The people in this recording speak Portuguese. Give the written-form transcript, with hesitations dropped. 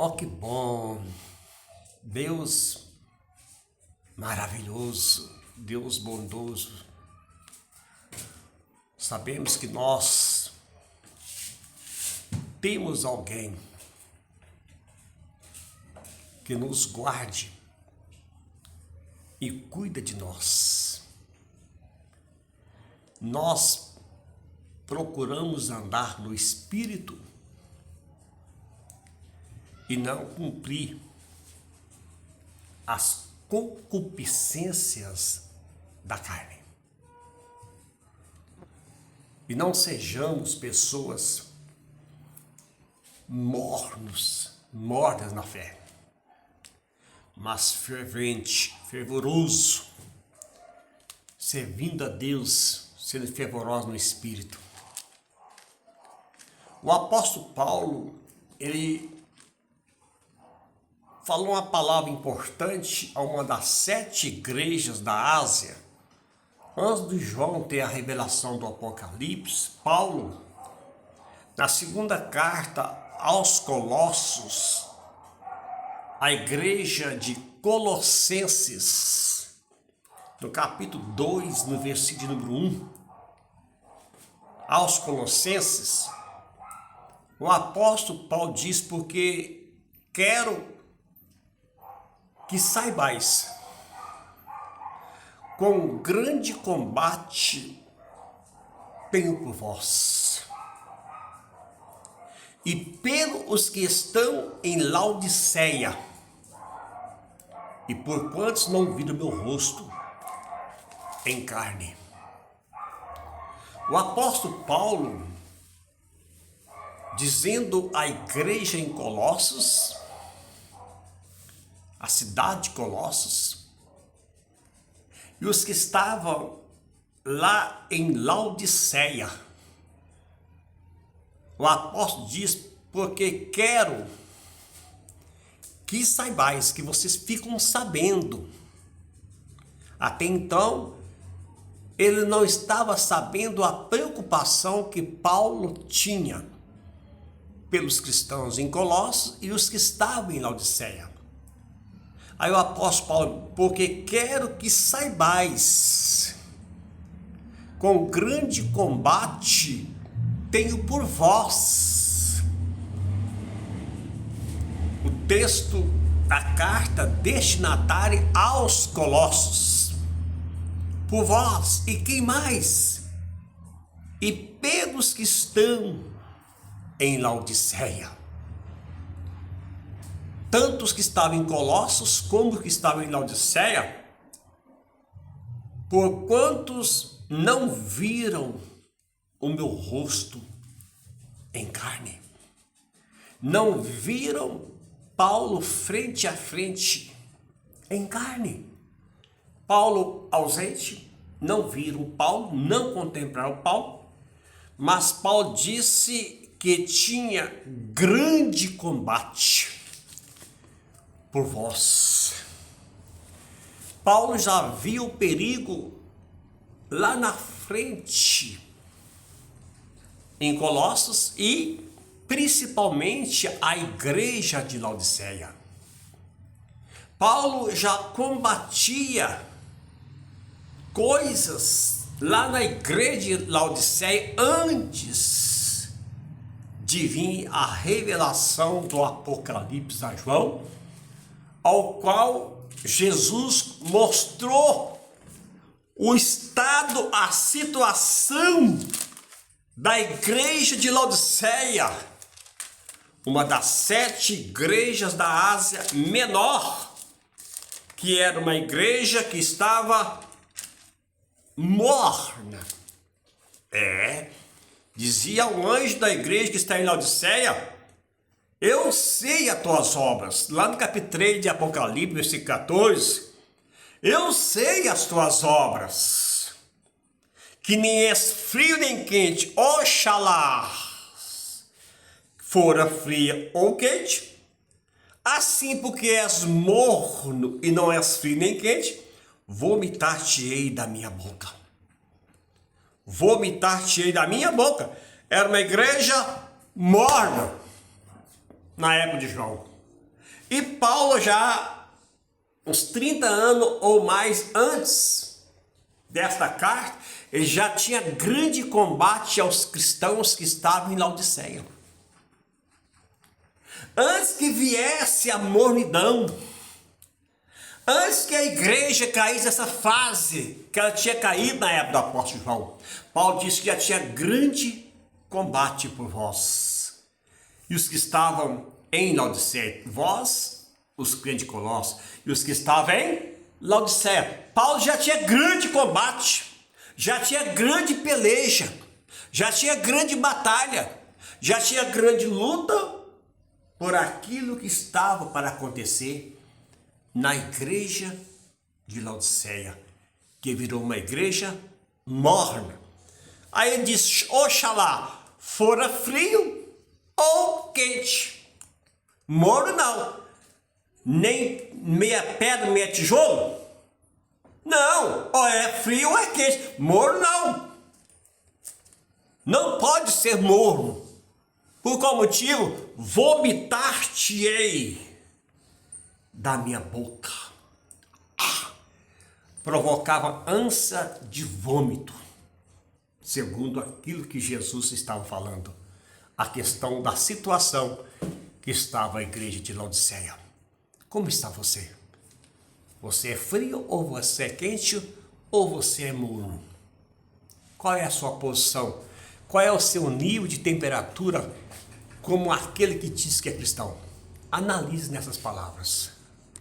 Oh, que bom! Deus maravilhoso, Deus bondoso. Sabemos que nós temos alguém que nos guarde e cuida de nós. Nós procuramos andar no Espírito e não cumprir as concupiscências da carne. E não sejamos pessoas mornas na fé, mas fervente, fervoroso, servindo a Deus, sendo fervoroso no Espírito. O apóstolo Paulo, ele falou uma palavra importante a uma das 7 igrejas da Ásia. Antes de João ter a revelação do Apocalipse, Paulo, na segunda carta aos Colossos, a igreja de Colossenses, no capítulo 2, no versículo número 1, aos Colossenses, o apóstolo Paulo diz: porque quero que saibais quão grande combate tenho por vós e pelos que estão em Laodiceia, e por quantos não viram meu rosto em carne. O apóstolo Paulo, dizendo à igreja em Colossos, a cidade de Colossos, e os que estavam lá em Laodiceia, o apóstolo diz: porque quero que saibais, que vocês ficam sabendo. Até então, ele não estava sabendo a preocupação que Paulo tinha pelos cristãos em Colossos e os que estavam em Laodiceia. Aí o apóstolo Paulo: porque quero que saibais quão grande combate tenho por vós. O texto da carta destinatária aos Colossos: por vós e quem mais? E pelos que estão em Laodiceia. Tanto os que estavam em Colossos como os que estavam em Laodiceia, por quantos não viram o meu rosto em carne. Não viram Paulo frente a frente em carne. Paulo ausente, não viram Paulo, não contemplaram Paulo, mas Paulo disse que tinha grande combate por vós. Paulo já viu o perigo lá na frente em Colossos e principalmente a igreja de Laodiceia. Paulo já combatia coisas lá na igreja de Laodiceia antes de vir a revelação do Apocalipse a João, ao qual Jesus mostrou o estado, a situação da igreja de Laodiceia, uma das 7 igrejas da Ásia Menor, que era uma igreja que estava morna. Dizia o anjo da igreja que está em Laodiceia: eu sei as tuas obras. Lá no capítulo 3 de Apocalipse, versículo 14, eu sei as tuas obras, que nem és frio nem quente. Oxalá fora fria ou quente. Assim, porque és morno e não és frio nem quente, vomitar-te-ei da minha boca. Vomitar-te-ei da minha boca. Era uma igreja morna na época de João. E Paulo já, uns 30 anos ou mais antes desta carta, ele já tinha grande combate aos cristãos que estavam em Laodiceia. Antes que viesse a mornidão, antes que a igreja caísse nessa fase que ela tinha caído na época do apóstolo João, Paulo disse que já tinha grande combate por vós. E os que estavam em Laodiceia, vós, os crentes de Colossos, e os que estavam em Laodiceia. Paulo já tinha grande combate, já tinha grande peleja, já tinha grande batalha, já tinha grande luta por aquilo que estava para acontecer na igreja de Laodiceia, que virou uma igreja morna. Aí ele diz, oxalá, fora frio ou quente. Morno não, nem meia pedra, meia tijolo. Não, ou é frio ou é quente. Morno não. Não pode ser morno. Por qual motivo? Vomitar-te-ei da minha boca. Provocava ânsia de vômito, segundo aquilo que Jesus estava falando. A questão da situação que estava a igreja de Laodiceia. Como está você? Você é frio ou você é quente ou você é morno? Qual é a sua posição? Qual é o seu nível de temperatura como aquele que diz que é cristão? Analise nessas palavras.